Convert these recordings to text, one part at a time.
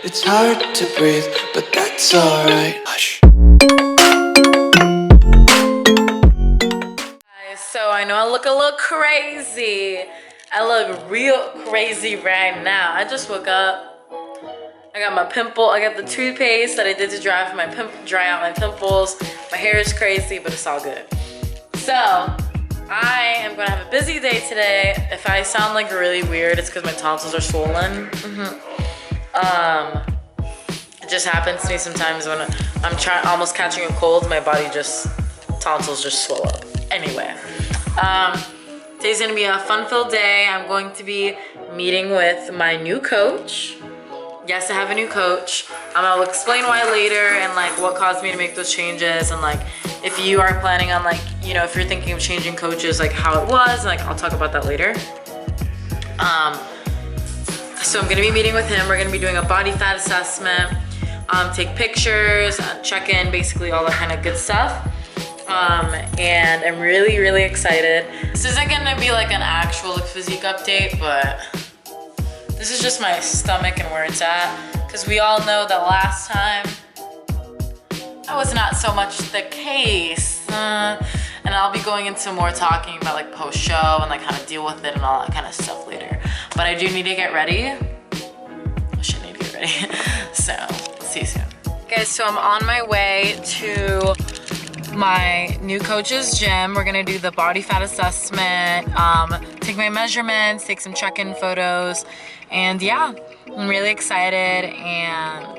It's hard to breathe, but that's alright. Hush. So I know I look a little crazy. I look real crazy right now. I just woke up. I got my pimple. I got the toothpaste that I did to dry out my pimples. My hair is crazy, but it's all good. So I am gonna have a busy day today. If I sound like really weird, it's because my tonsils are swollen. It just happens to me sometimes when I'm almost catching a cold. My body tonsils just swell up. Anyway, today's gonna be a fun-filled day. I'm going to be meeting with my new coach. Yes, I have a new coach. I'll explain why later and like what caused me to make those changes, and like if you are planning on like, you know, if you're thinking of changing coaches, like how it was, like I'll talk about that later. So I'm gonna be meeting with him. We're gonna be doing a body fat assessment, take pictures, check in, basically all that kind of good stuff. And I'm really, really excited. This isn't gonna be like an actual physique update, but this is just my stomach and where it's at. Because we all know that last time, that was not so much the case. And I'll be going into more talking about like post-show and like how to deal with it and all that kind of stuff later. But I do need to get ready. I should need to get ready. So, see you soon. Guys, so I'm on my way to my new coach's gym. We're gonna do the body fat assessment, take my measurements, take some check-in photos, and yeah, I'm really excited. And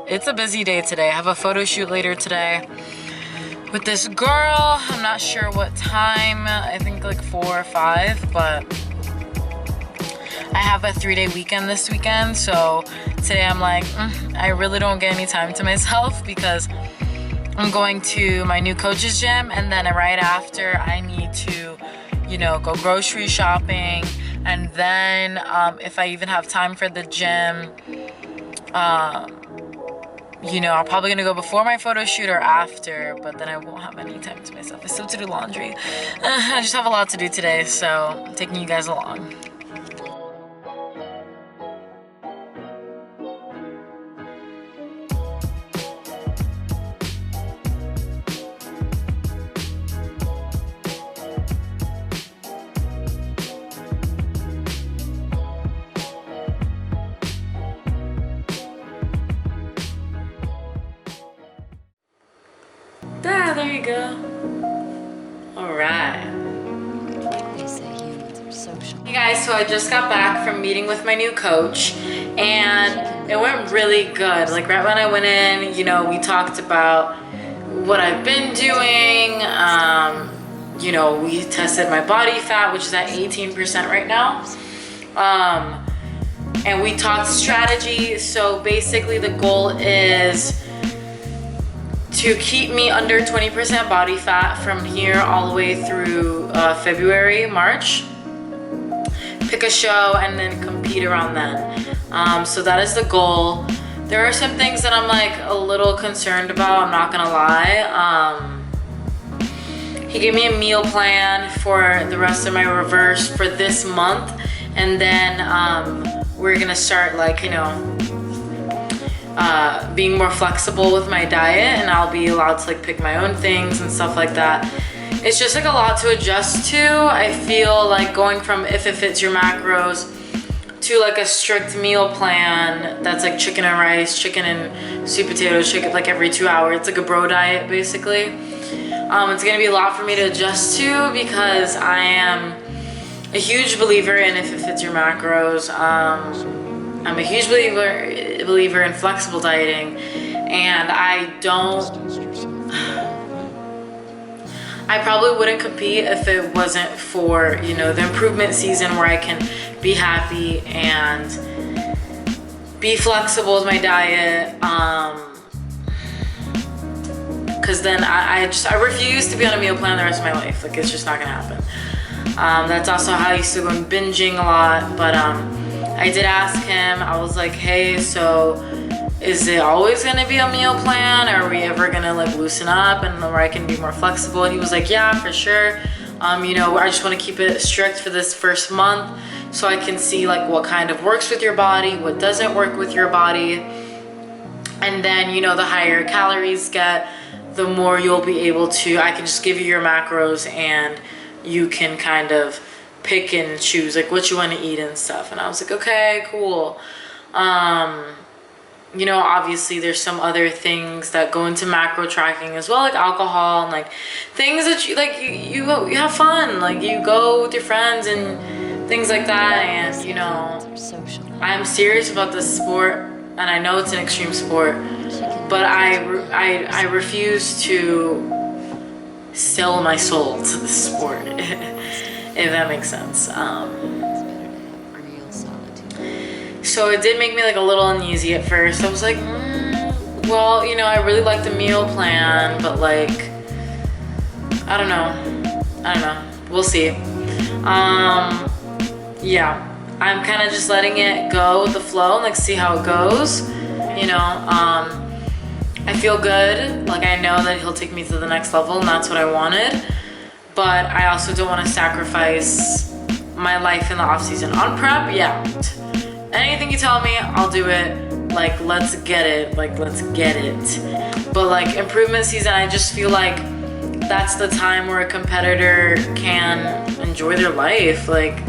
it's a busy day today. I have a photo shoot later today with this girl. I'm not sure what time, I think like 4 or 5, but I have a 3-day weekend this weekend, so today I'm like, I really don't get any time to myself because I'm going to my new coach's gym, and then right after I need to, you know, go grocery shopping, and then if I even have time for the gym, you know, I'm probably gonna go before my photo shoot or after, but then I won't have any time to myself. I still have to do laundry. I just have a lot to do today, so I'm taking you guys along. There you go. All right. Hey guys, so I just got back from meeting with my new coach, and it went really good. Like right when I went in, you know, we talked about what I've been doing. You know, we tested my body fat, which is at 18% right now. And we talked strategy. So basically the goal is to keep me under 20% body fat from here all the way through February, March. Pick a show and then compete around then. So that is the goal. There are some things that I'm like a little concerned about, I'm not gonna lie. He gave me a meal plan for the rest of my reverse for this month, and then we're gonna start like, you know, being more flexible with my diet, and I'll be allowed to like pick my own things and stuff like that. It's just like a lot to adjust to. I feel like going from if it fits your macros to like a strict meal plan that's like chicken and rice, chicken and sweet potatoes, chicken like every 2 hours. It's like a bro diet basically. It's gonna be a lot for me to adjust to because I am a huge believer in if it fits your macros. I'm a huge believer in flexible dieting, and I probably wouldn't compete if it wasn't for, you know, the improvement season where I can be happy and be flexible with my diet. Cause then I refuse to be on a meal plan the rest of my life. Like it's just not gonna happen. That's also how I used to go and binging a lot, but I did ask him, I was like, hey, so is it always gonna be a meal plan? Or are we ever gonna like loosen up and where I can be more flexible? And he was like, yeah, for sure. You know, I just want to keep it strict for this first month so I can see like what kind of works with your body, what doesn't work with your body. And then, you know, the higher calories get, the more you'll be able to, I can just give you your macros and you can kind of pick and choose like what you want to eat and stuff. And I was like, okay, cool. You know, obviously there's some other things that go into macro tracking as well, like alcohol and like things that you like, you have fun, like you go with your friends and things like that. And you know, I'm serious about this sport, and I know it's an extreme sport, but I refuse to sell my soul to the sport, if that makes sense. So it did make me like a little uneasy at first. I was like, well, you know, I really like the meal plan, but like, I don't know. We'll see. Yeah, I'm kind of just letting it go with the flow and like see how it goes. You know, I feel good. Like I know that he'll take me to the next level, and that's what I wanted. But I also don't want to sacrifice my life in the off season. On prep, yeah. Anything you tell me, I'll do it. Like, let's get it. But like improvement season, I just feel like that's the time where a competitor can enjoy their life. Like,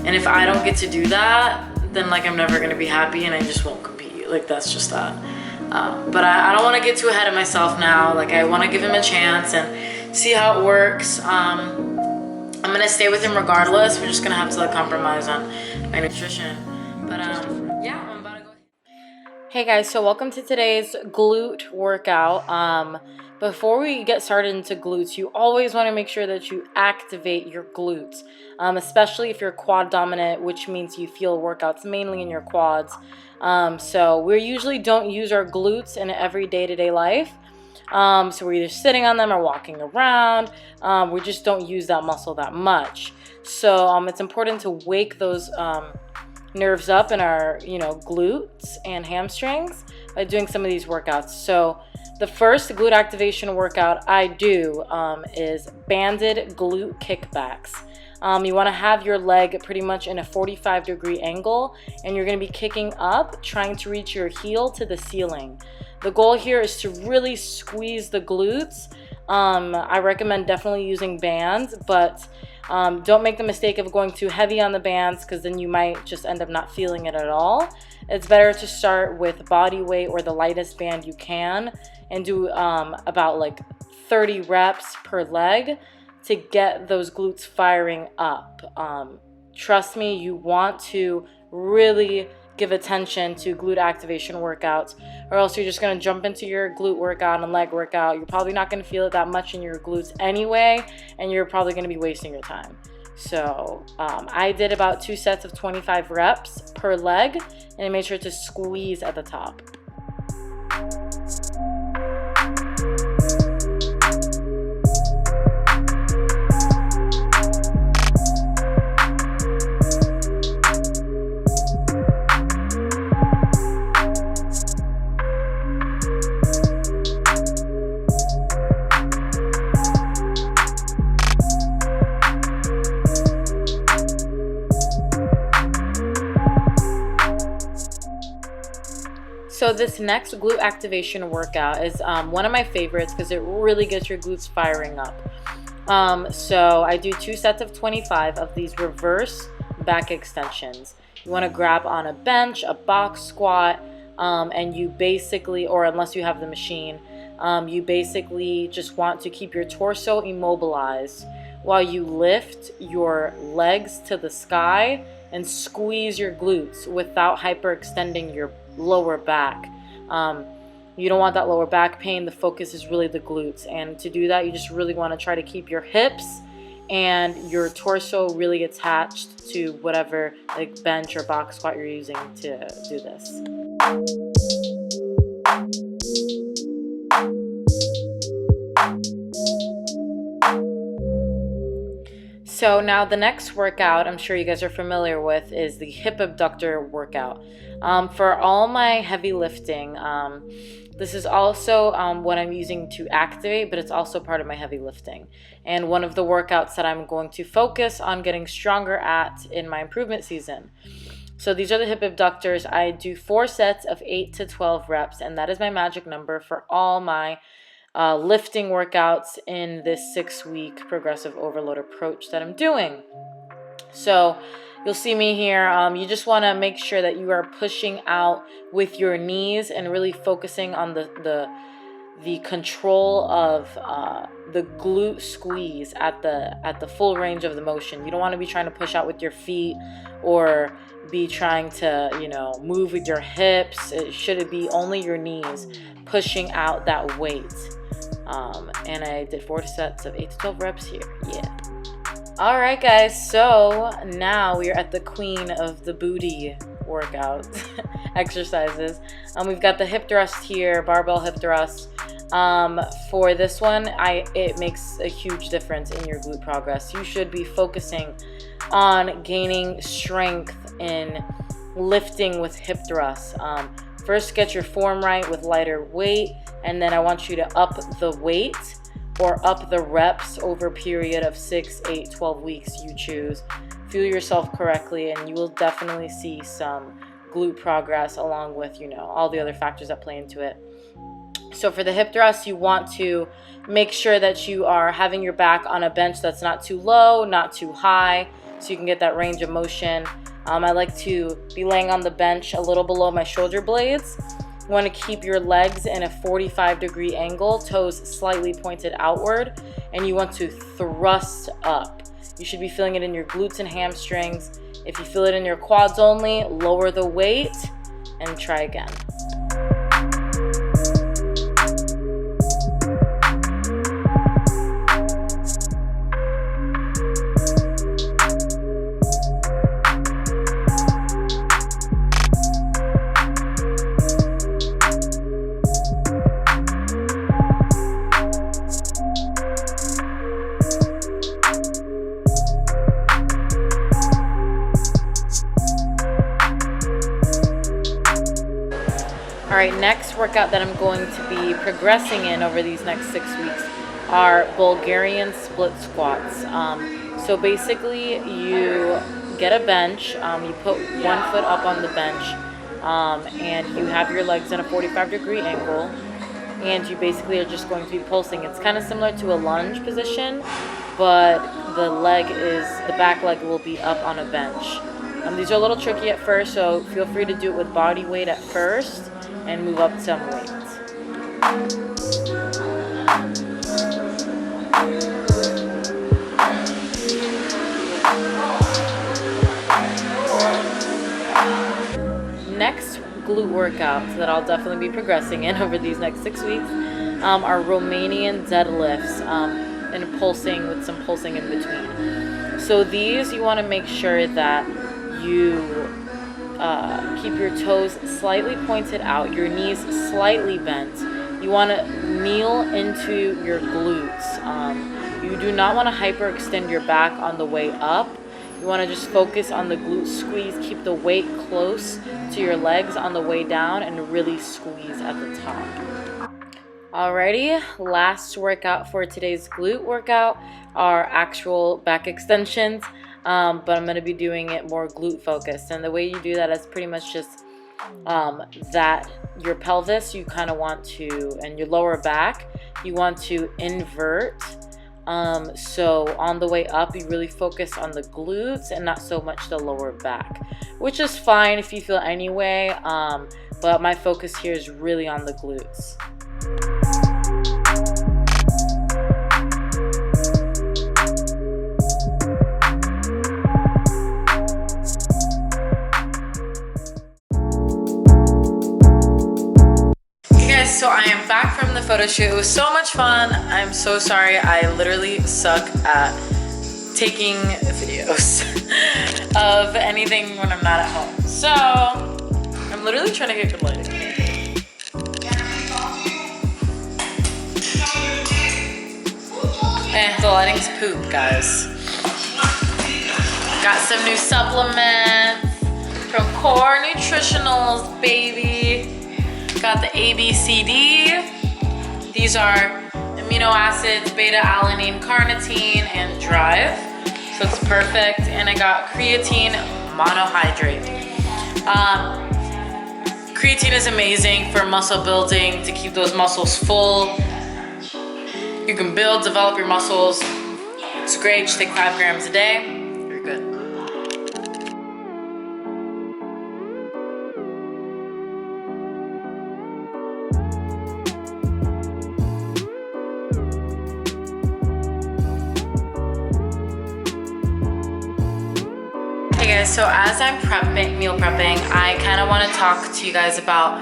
and if I don't get to do that, then like I'm never gonna be happy and I just won't compete. Like that's just that. But I don't want to get too ahead of myself now. Like I want to give him a chance and see how it works. I'm gonna stay with him regardless. We're just gonna have to like compromise on my nutrition. But yeah, I'm about to go. Hey guys, so welcome to today's glute workout. Before we get started into glutes, you always want to make sure that you activate your glutes, especially if you're quad dominant, which means you feel workouts mainly in your quads. So we usually don't use our glutes in every day-to-day life. So we're either sitting on them or walking around. We just don't use that muscle that much. So it's important to wake those nerves up in our, you know, glutes and hamstrings by doing some of these workouts. So the first glute activation workout I do is banded glute kickbacks. You want to have your leg pretty much in a 45-degree angle, and you're going to be kicking up, trying to reach your heel to the ceiling. The goal here is to really squeeze the glutes. I recommend definitely using bands, but don't make the mistake of going too heavy on the bands, because then you might just end up not feeling it at all. It's better to start with body weight or the lightest band you can and do about like 30 reps per leg to get those glutes firing up. Trust me, you want to really give attention to glute activation workouts, or else you're just going to jump into your glute workout and leg workout. You're probably not going to feel it that much in your glutes anyway, and you're probably going to be wasting your time. So I did about 2 sets of 25 reps per leg, and I made sure to squeeze at the top. So this next glute activation workout is one of my favorites because it really gets your glutes firing up. So I do 2 sets of 25 of these reverse back extensions. You want to grab on a bench, a box squat, and you basically, or unless you have the machine, you basically just want to keep your torso immobilized while you lift your legs to the sky and squeeze your glutes without hyperextending your lower back. You don't want that lower back pain. The focus is really the glutes, and to do that you just really want to try to keep your hips and your torso really attached to whatever like bench or box squat you're using to do this. So now the next workout I'm sure you guys are familiar with is the hip abductor workout. For all my heavy lifting, this is also what I'm using to activate, but it's also part of my heavy lifting. And one of the workouts that I'm going to focus on getting stronger at in my improvement season. So these are the hip abductors. I do 4 sets of 8 to 12 reps, and that is my magic number for all my lifting workouts in this 6-week progressive overload approach that I'm doing. So you'll see me here. You just want to make sure that you are pushing out with your knees and really focusing on the control of the glute squeeze at the full range of the motion. You don't want to be trying to push out with your feet or be trying to, move with your hips. It should be only your knees pushing out that weight. And I did 4 sets of 8 to 12 reps here. Yeah. All right, guys. So now we are at the queen of the booty workout exercises. We've got the hip thrust here, barbell hip thrust. For this one, it makes a huge difference in your glute progress. You should be focusing on gaining strength in lifting with hip thrusts. First, get your form right with lighter weight, and then I want you to up the weight or up the reps over a period of 6, 8, 12 weeks, you choose. Fuel yourself correctly, and you will definitely see some glute progress along with, all the other factors that play into it. So for the hip thrust, you want to make sure that you are having your back on a bench that's not too low, not too high, so you can get that range of motion. I like to be laying on the bench a little below my shoulder blades. You want to keep your legs in a 45-degree angle, toes slightly pointed outward, and you want to thrust up. You should be feeling it in your glutes and hamstrings. If you feel it in your quads only, lower the weight and try again. All right, next workout that I'm going to be progressing in over these next 6 weeks are Bulgarian split squats. So basically you get a bench, you put 1 foot up on the bench, and you have your legs in a 45-degree angle, and you basically are just going to be pulsing. It's kind of similar to a lunge position, but the back leg will be up on a bench. These are a little tricky at first, so feel free to do it with body weight at first and move up some weight. Next glute workout that I'll definitely be progressing in over these next 6 weeks are Romanian deadlifts and pulsing with some pulsing in between. So these, you want to make sure that you keep your toes slightly pointed out, your knees slightly bent. You want to kneel into your glutes. You do not want to hyperextend your back on the way up. You want to just focus on the glute squeeze. Keep the weight close to your legs on the way down and really squeeze at the top. Alrighty, last workout for today's glute workout are actual back extensions. But I'm going to be doing it more glute focused, and the way you do that is pretty much just that your pelvis you kind of want to, and your lower back you want to invert. So on the way up you really focus on the glutes and not so much the lower back, which is fine if you feel anyway, but my focus here is really on the glutes. So I am back from the photo shoot. It was so much fun. I'm so sorry. I literally suck at taking videos of anything when I'm not at home. So I'm literally trying to get good lighting. The lighting's poop, guys. Got some new supplements from Core Nutritionals, baby. Got the ABCD. These are amino acids, beta-alanine, carnitine, and drive. So it's perfect. And I got creatine monohydrate. Creatine is amazing for muscle building, to keep those muscles full. You can develop your muscles. It's great. Just take 5 grams a day. You're good. Hey guys, so as I'm meal prepping, I kind of want to talk to you guys about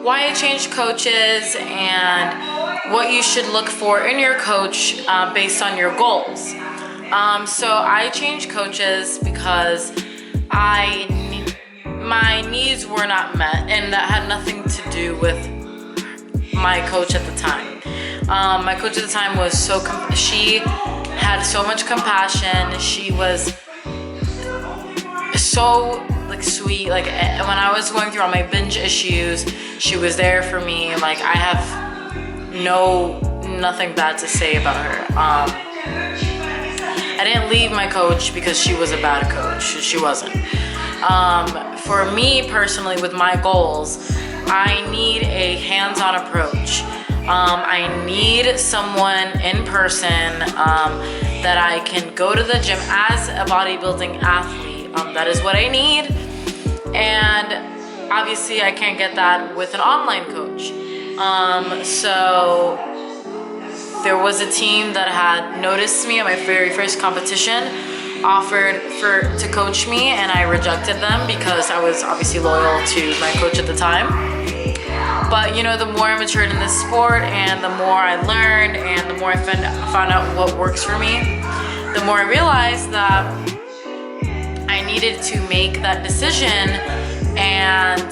why I changed coaches and what you should look for in your coach based on your goals. So I changed coaches because my needs were not met, and that had nothing to do with my coach at the time. My coach at the time was she had so much compassion. She was so like sweet. Like when I was going through all my binge issues, she was there for me. Like I have nothing bad to say about her. I didn't leave my coach because she was a bad coach. She wasn't. For me personally, with my goals, I need a hands-on approach. I need someone in person that I can go to the gym as a bodybuilding athlete. That is what I need. And obviously I can't get that with an online coach. So there was a team that had noticed me at my very first competition, offered to coach me, and I rejected them because I was obviously loyal to my coach at the time. But you know, the more I matured in this sport and the more I learned and the more I found out what works for me, the more I realized that I needed to make that decision and,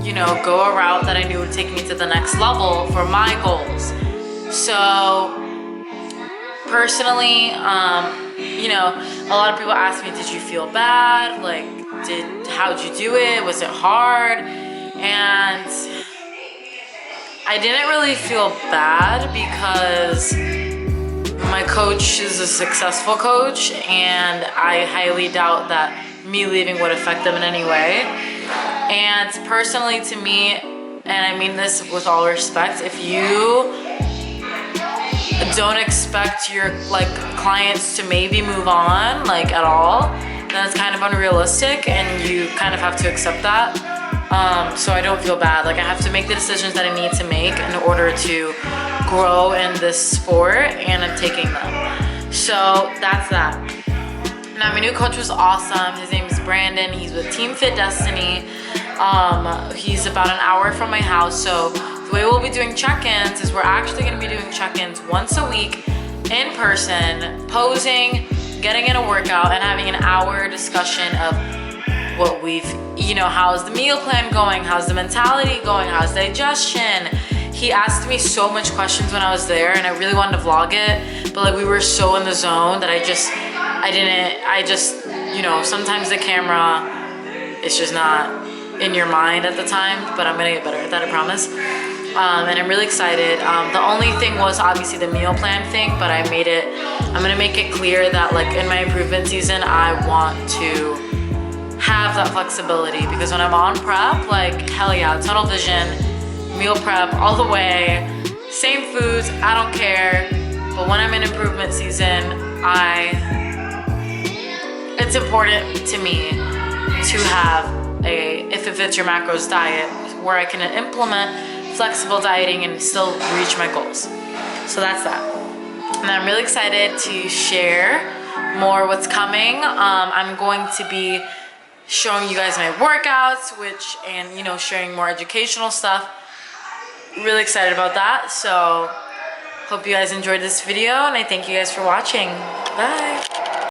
you know, go a route that I knew would take me to the next level for my goals. So personally, you know, a lot of people ask me, did you feel bad? Like, how'd you do it? Was it hard? And I didn't really feel bad because my coach is a successful coach, and I highly doubt that me leaving would affect them in any way. And personally to me, and I mean this with all respect, if you don't expect your clients to maybe move on at all, then it's kind of unrealistic, and you kind of have to accept that. So I don't feel bad. I have to make the decisions that I need to make in order to grow in this sport, and I'm taking them. So that's that. Now my new coach was awesome. His name is Brandon. He's with Team Fit Destiny. He's about an hour from my house. So the way we'll be doing check-ins is we're actually going to be doing check-ins once a week in person, posing, getting in a workout, and having an hour discussion of what how's the meal plan going? How's the mentality going? How's digestion? He asked me so much questions when I was there, and I really wanted to vlog it, but we were so in the zone that I just, sometimes the camera, it's just not in your mind at the time, but I'm gonna get better at that, I promise. And I'm really excited. The only thing was obviously the meal plan thing, but I'm gonna make it clear that in my improvement season, I want to have that flexibility, because when I'm on prep, hell yeah, tunnel vision, meal prep all the way, same foods, I don't care. But when I'm in improvement season, it's important to me to have a if it fits your macros diet where I can implement flexible dieting and still reach my goals. So that's that. And I'm really excited to share more what's coming. I'm going to be showing you guys my workouts, and sharing more educational stuff. Really excited about that. So hope you guys enjoyed this video, and I thank you guys for watching. Bye.